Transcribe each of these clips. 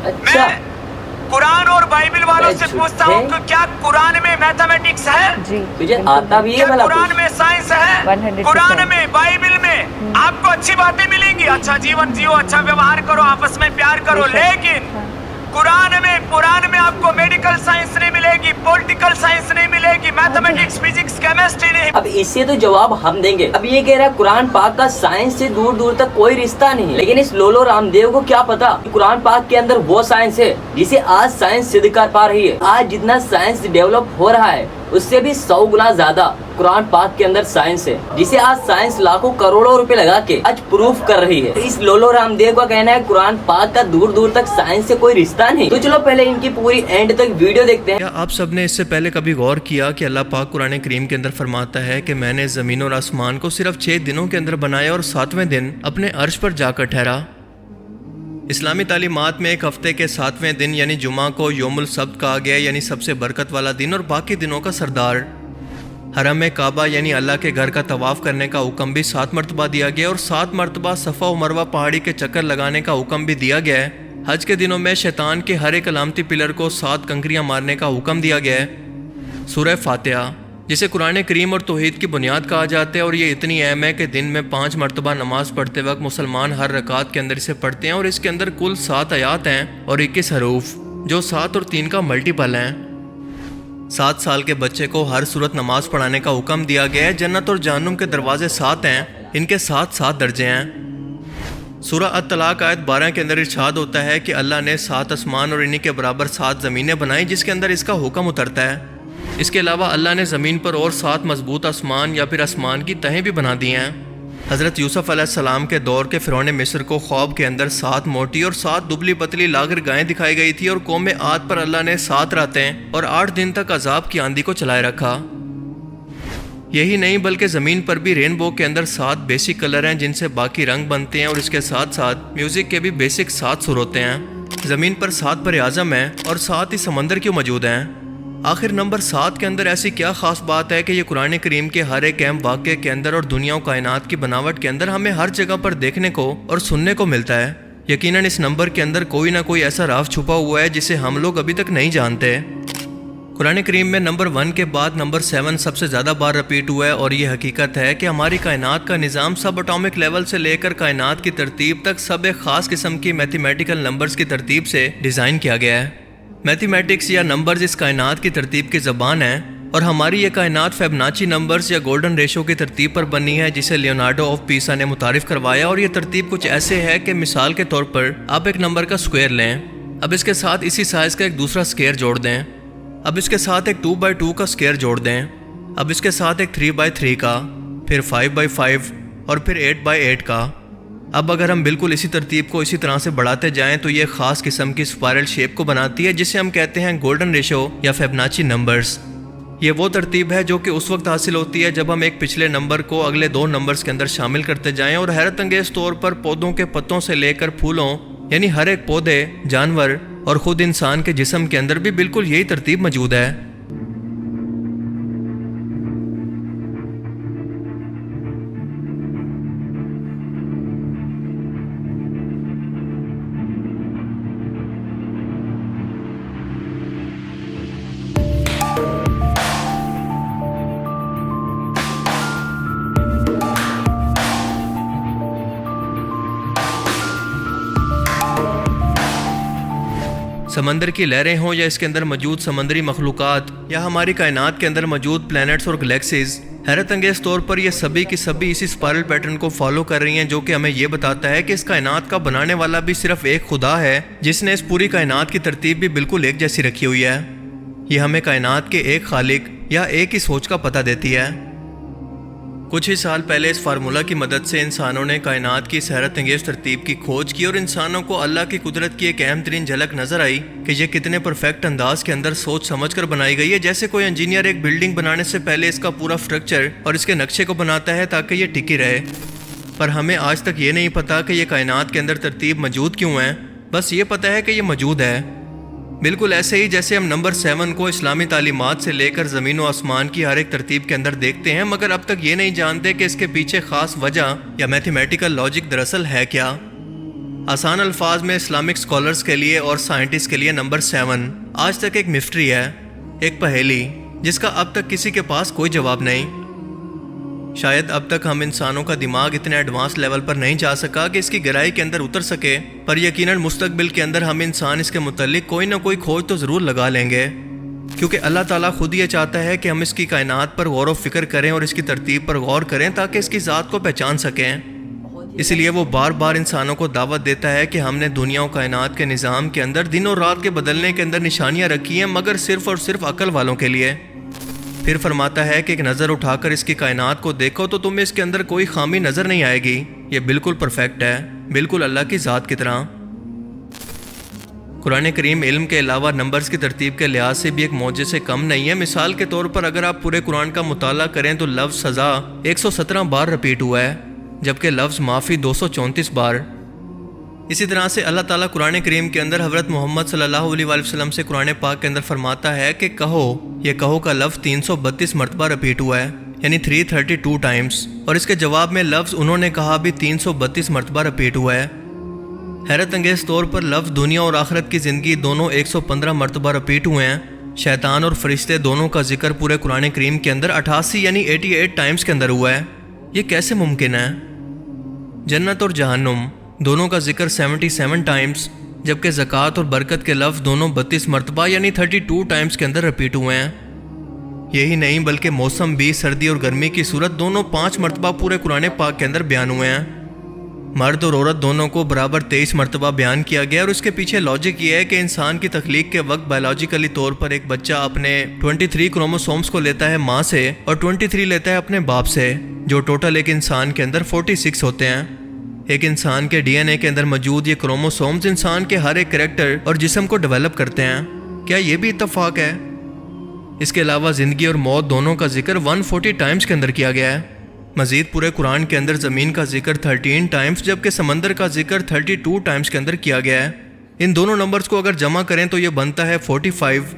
अच्छा, कुरान और बाइबल वालों से पूछता हूँ कि क्या कुरान में मैथमेटिक्स है? जी तुझे आता भी है क्या भला कुरान कुछ? में साइंस है? 100% कुरान में बाइबल में आपको अच्छी बातें मिलेंगी, अच्छा जीवन जियो, अच्छा व्यवहार करो, आपस में प्यार करो, लेकिन कुरान में आपको मेडिकल साइंस नहीं मिलेगी, पॉलिटिकल साइंस नहीं मिलेगी, मैथमेटिक्स, फिजिक्स, केमिस्ट्री नहीं। अब इससे तो जवाब हम देंगे। अब ये कह रहा है कुरान पाक का साइंस से दूर दूर तक कोई रिश्ता नहीं, लेकिन इस लोलो रामदेव को क्या पता कि कुरान पाक के अंदर वो साइंस है जिसे आज साइंस सिद्ध कर पा रही है। आज जितना साइंस डेवलप हो रहा है उससे भी 100 गुना ज्यादा कुरान पाक के अंदर साइंस है, जिसे आज साइंस लाखों करोड़ों रुपए लगा के आज प्रूफ कर रही है। इस लोलो रामदेव का कहना है कुरान पाक का दूर दूर तक साइंस से कोई रिश्ता नहीं। तो चलो पहले इनकी पूरी एंड तक वीडियो देखते हैं। क्या आप सब ने इससे पहले कभी गौर किया कि अल्लाह पाक कुरान करीम के अंदर फरमाता है कि मैंने ज़मीन और आसमान को सिर्फ 6 दिनों के अंदर बनाया और 7वें दिन अपने अर्श पर जाकर ठहरा। इस्लामी तालीमात में एक हफ्ते के 7वें दिन यानी जुमा को यौमुल सब्त कहा गया, यानी सबसे बरकत वाला दिन, और बाकी दिनों का सरदार। हरम काबा यानी अल्लाह के घर का तवाफ़ करने का हुक्म भी 7 मरतबा दिया गया और 7 मरतबा सफ़ा और मरवा पहाड़ी के चक्कर लगाने का हुक्म भी दिया गया है। हज के दिनों में शैतान के हर एक अलामती पिलर को 7 कंकरियां मारने का हुक्म दिया गया है। सूरह फातिहा, जिसे कुरान करीम और तौहीद की बुनियाद कहा जाता है, और ये इतनी अहम है कि दिन में 5 मरतबा नमाज पढ़ते वक्त मुसलमान हर रकात के अंदर इसे पढ़ते हैं, और इसके अंदर कुल 7 आयात हैं और 21 हरूफ, जो 7 और 3 का मल्टीपल हैं। 7 साल के बच्चे को हर सूरत नमाज पढ़ाने का हुक्म दिया गया है। जन्नत और जहन्नुम के दरवाजे 7 हैं, इनके 7 दर्जे हैं। सूरह अत-तलाक आयत 12 के अंदर इरशाद होता है कि अल्लाह ने 7 आसमान और इन्हीं के बराबर 7 ज़मीनें बनाई जिसके अंदर इसका हुक्म उतरता है। इसके अलावा अल्लाह ने ज़मीन पर और 7 मजबूत आसमान या फिर आसमान की तहें भी बना दी हैं। हज़रत यूसुफ अलैहिस्सलाम के दौर के फ़िरौन मिस्र को ख्वाब के अंदर 7 मोटी और 7 दुबली पतली लागर गायें दिखाई गई थी, और कौम आद पर अल्लाह ने 7 रातें और 8 दिन तक अजाब की आंधी को चलाए रखा। यही नहीं बल्कि ज़मीन पर भी रेनबो के अंदर 7 बेसिक कलर हैं जिनसे बाकी रंग बनते हैं, और इसके साथ साथ म्यूज़िक के भी बेसिक 7 सुर होते हैं। ज़मीन पर 7 बर आज़म हैं और 7 ही समंदर क्यों मौजूद हैं? आखिर नंबर 7 के अंदर ऐसी क्या ख़ास बात है कि ये कुरान करीम के हर एक अहम वाक़े के अंदर और दुनिया और कायनात की बनावट के अंदर हमें हर जगह पर देखने को और सुनने को मिलता है। यकीनन इस नंबर के अंदर कोई ना कोई ऐसा राज छुपा हुआ है जिसे हम लोग अभी तक नहीं जानते। कुरान करीम में नंबर 1 के बाद नंबर 7 सबसे ज़्यादा बार रिपीट हुआ है, और ये हकीकत है कि हमारी कायनात का निज़ाम सब एटॉमिक लेवल से लेकर कायनात की तरतीब तक सब एक ख़ास किस्म की मैथमेटिकल नंबर्स की तरतीब से डिज़ाइन किया गया है। मैथमेटिक्स या नंबर्स इस कायनात की तरतीब की ज़बान है, और हमारी ये कायनात फिबोनाची नंबर्स या गोल्डन रेशो की तरतीब पर बनी है जिसे लियोनार्डो ऑफ पीसा ने मुतारिफ करवाया। और ये तरतीब कुछ ऐसे है कि मिसाल के तौर पर आप एक नंबर का स्क्वायर लें, अब इसके साथ इसी साइज़ का एक दूसरा स्क्वायर जोड़ दें, अब इसके साथ एक 2x2 का स्क्वायर जोड़ दें, अब इसके साथ एक 3x3 का, फिर 5x5 और फिर 8x8 का। अब अगर हम बिल्कुल इसी तरतीब को इसी तरह से बढ़ाते जाएं तो ये ख़ास किस्म की स्पायरल शेप को बनाती है जिसे हम कहते हैं गोल्डन रेशो या फिबोनाची नंबर्स। ये वो तरतीब है जो कि उस वक्त हासिल होती है जब हम एक पिछले नंबर को अगले 2 नंबर्स के अंदर शामिल करते जाएं, और हैरत अंगेज़ तौर पर पौधों के पत्तों से लेकर फूलों यानी हर एक पौधे, जानवर और ख़ुद इंसान के जिस्म के अंदर भी बिल्कुल यही तरतीब मौजूद है। समंदर की लहरें हों या इसके अंदर मौजूद समंदरी मखलूक़ात या हमारी कायनात के अंदर मौजूद प्लैनेट्स और गैलेक्सीज, हैरत अंगेज़ तौर पर ये सभी की सभी इसी स्पायरल पैटर्न को फॉलो कर रही हैं, जो कि हमें ये बताता है कि इस कायनात का बनाने वाला भी सिर्फ एक खुदा है जिसने इस पूरी कायनात की तरतीब भी बिल्कुल एक जैसी रखी हुई है। ये हमें कायनात के एक खालिक या एक ही सोच का पता देती है। कुछ ही साल पहले इस फार्मूला की मदद से इंसानों ने कायनात की हैरत अंगेज़ तरतीब की खोज की, और इंसानों को अल्लाह की कुदरत की एक अहम तरीन झलक नजर आई कि ये कितने परफेक्ट अंदाज के अंदर सोच समझ कर बनाई गई है, जैसे कोई इंजीनियर एक बिल्डिंग बनाने से पहले इसका पूरा स्ट्रक्चर और इसके नक्शे को बनाता है ताकि ये टिकी रहे। पर हमें आज तक ये नहीं पता कि ये कायनात के अंदर तरतीब मौजूद क्यों है, बस ये पता है कि ये मौजूद है। बिल्कुल ऐसे ही जैसे हम नंबर 7 को इस्लामी तालीमात से लेकर ज़मीन व आसमान की हर एक तरतीब के अंदर देखते हैं, मगर अब तक ये नहीं जानते कि इसके पीछे ख़ास वजह या मैथमेटिकल लॉजिक दरअसल है क्या। آسان الفاظ میں اسلامک اسکالرس کے لیے اور سائنٹسٹ کے لیے نمبر 7 آج تک ایک مسٹری ہے، ایک پہیلی جس کا اب تک کسی کے پاس کوئی جواب نہیں۔ شاید اب تک ہم انسانوں کا دماغ اتنے ایڈوانس لیول پر نہیں جا سکا کہ اس کی گہرائی کے اندر اتر سکے، پر یقیناً مستقبل کے اندر ہم انسان اس کے متعلق کوئی نہ کوئی کھوج تو ضرور لگا لیں گے، کیونکہ اللہ تعالیٰ خود یہ چاہتا ہے کہ ہم اس کی کائنات پر غور و فکر کریں اور اس کی ترتیب پر غور کریں تاکہ اس کی ذات کو پہچان سکیں۔ اس لیے وہ بار بار انسانوں کو دعوت دیتا ہے کہ ہم نے دنیا و کائنات کے نظام کے اندر دن اور رات کے بدلنے کے اندر نشانیاں رکھی ہیں، مگر صرف اور صرف عقل والوں کے لیے۔ پھر فرماتا ہے کہ ایک نظر اٹھا کر اس کی کائنات کو دیکھو تو تمہیں اس کے اندر کوئی خامی نظر نہیں آئے گی، یہ بالکل پرفیکٹ ہے، بالکل اللہ کی ذات کی طرح۔ قرآن کریم علم کے علاوہ نمبرز کی ترتیب کے لحاظ سے بھی ایک معجزے سے کم نہیں ہے۔ مثال کے طور پر اگر آپ پورے قرآن کا مطالعہ کریں تو لفظ سزا 117 بار رپیٹ ہوا ہے، جبکہ لفظ معافی 234 بار۔ اسی طرح سے اللہ تعالیٰ قرآن کریم کے اندر حضرت محمد صلی اللہ علیہ وآلہ وسلم سے قرآن پاک کے اندر فرماتا ہے کہ کہو، یہ کہو کا لفظ 332 مرتبہ رپیٹ ہوا ہے، یعنی 332 ٹائمز، اور اس کے جواب میں لفظ انہوں نے کہا بھی 332 مرتبہ رپیٹ ہوا ہے۔ حیرت انگیز طور پر لفظ دنیا اور آخرت کی زندگی دونوں 115 مرتبہ رپیٹ ہوئے ہیں۔ شیطان اور فرشتے دونوں کا ذکر پورے قرآن کریم کے اندر 88 یعنی 88 ٹائمز کے اندر ہوا ہے۔ یہ کیسے ممکن ہے؟ جنت اور جہنم دونوں کا ذکر 77 ٹائمز، جبکہ زکوٰۃ اور برکت کے لفظ دونوں 32 مرتبہ یعنی 32 ٹائمز کے اندر رپیٹ ہوئے ہیں۔ یہی نہیں بلکہ موسم بھی، سردی اور گرمی کی صورت دونوں 5 مرتبہ پورے قرآن پاک کے اندر بیان ہوئے ہیں۔ مرد اور عورت دونوں کو برابر 23 مرتبہ بیان کیا گیا، اور اس کے پیچھے لاجک یہ ہے کہ انسان کی تخلیق کے وقت بایولوجیکلی طور پر ایک بچہ اپنے 23 کروموسومز کو لیتا ہے ماں سے اور 23 لیتا ہے اپنے باپ سے، جو ٹوٹل ایک انسان کے اندر 46 ہوتے ہیں۔ ایک انسان کے ڈی این اے کے اندر موجود یہ کروموسومز انسان کے ہر ایک کریکٹر اور جسم کو ڈیولپ کرتے ہیں۔ کیا یہ بھی اتفاق ہے؟ اس کے علاوہ زندگی اور موت دونوں کا ذکر 140 ٹائمز کے اندر کیا گیا ہے۔ مزید پورے قرآن کے اندر زمین کا ذکر 13 ٹائمز جبکہ سمندر کا ذکر 32 ٹائمز کے اندر کیا گیا ہے۔ ان دونوں نمبرز کو اگر جمع کریں تو یہ بنتا ہے 45۔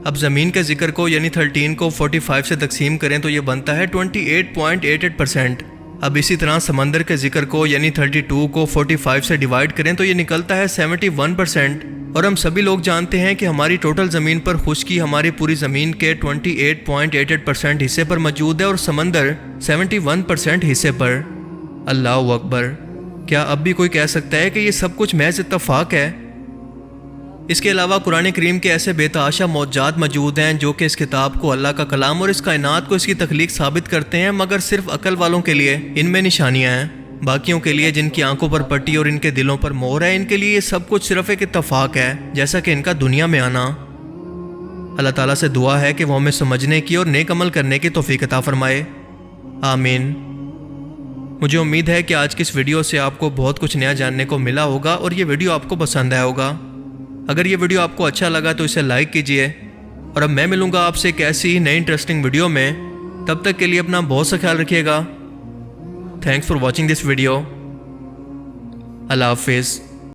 اب زمین کے ذکر کو یعنی 13 کو 45 سے تقسیم کریں تو یہ بنتا ہے 28.88%۔ اب اسی طرح سمندر کے ذکر کو یعنی 32 کو 45 سے ڈیوائڈ کریں تو یہ نکلتا ہے 71%۔ اور ہم سبھی لوگ جانتے ہیں کہ ہماری ٹوٹل زمین پر خشکی ہماری پوری زمین کے 28.88% حصے پر موجود ہے اور سمندر 71% حصے پر۔ اللہ اکبر! کیا اب بھی کوئی کہہ سکتا ہے کہ یہ سب کچھ محض اتفاق ہے؟ اس کے علاوہ قرآن کریم کے ایسے بے تحاشا معجزات موجود ہیں جو کہ اس کتاب کو اللہ کا کلام اور اس کائنات کو اس کی تخلیق ثابت کرتے ہیں، مگر صرف عقل والوں کے لیے ان میں نشانیاں ہیں۔ باقیوں کے لیے جن کی آنکھوں پر پٹی اور ان کے دلوں پر مہر ہے، ان کے لیے یہ سب کچھ صرف ایک اتفاق ہے، جیسا کہ ان کا دنیا میں آنا۔ اللہ تعالیٰ سے دعا ہے کہ وہ ہمیں سمجھنے کی اور نیک عمل کرنے کی توفیق عطا فرمائے، آمین۔ مجھے امید ہے کہ آج کی اس ویڈیو سے آپ کو بہت کچھ نیا جاننے کو ملا ہوگا اور یہ ویڈیو آپ کو پسند آیا ہوگا۔ اگر یہ ویڈیو آپ کو اچھا لگا تو اسے لائک کیجئے، اور اب میں ملوں گا آپ سے ایک ایسی ہی نئی انٹرسٹنگ ویڈیو میں۔ تب تک کے لیے اپنا بہت سا خیال رکھیے گا۔ Thanks for watching this video. اللہ حافظ۔